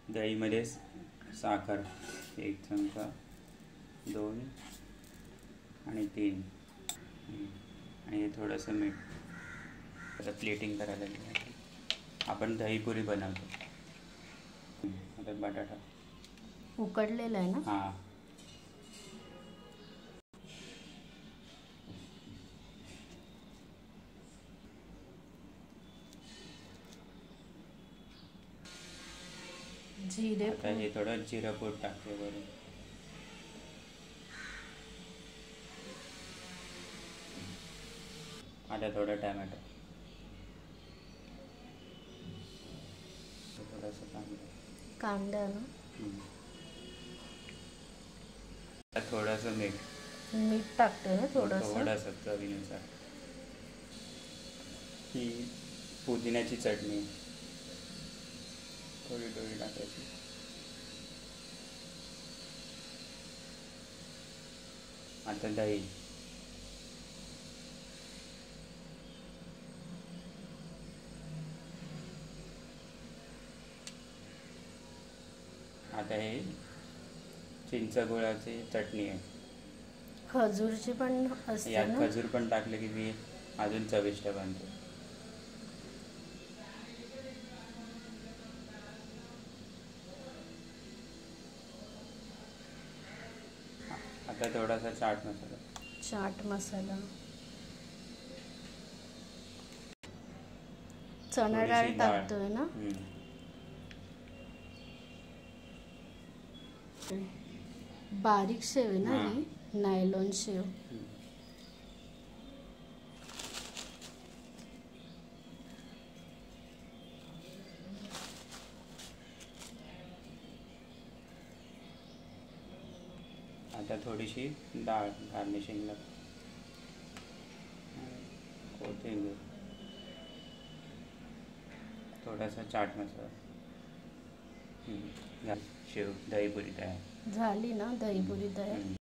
दहीमध्ये साखर 1 चमचा, 2 आणि 3 आणि हे थोडंसं मीठ. आता प्लेटिंग करायला घ्या. आपण दहीपुरी बनवतो. आता बटाटा उकडलेला आहे ना. हां. जिरे आता हे थोडं जिरं पूड टाकते बरं. आता थोडं टॅमॅटो, थोडंसं कांदा ना. थोडंसं मीठ टाकते ना थोडंसं चवीनुसार. ही पुदिन्याची चटणी थोडी थोडी टाकायची. आता दही, आता हे चिंच गुळाची चटणी आहे. खजूरची पण असते यात ना. खजूर पण टाकले की ती अजून चविष्ट बनते. आता थोडासा चाट मसाला, चणा डाळ टाकतोय ना. बारीक शेव आहे ना ही, नायलॉन शेव. आता थोडीशी डाळ गार्निशिंगला, कोथिंबीर, थोडासा चाट मसाला. शेव दहीपुरी तयार झाली ना. दहीपुरी तयार.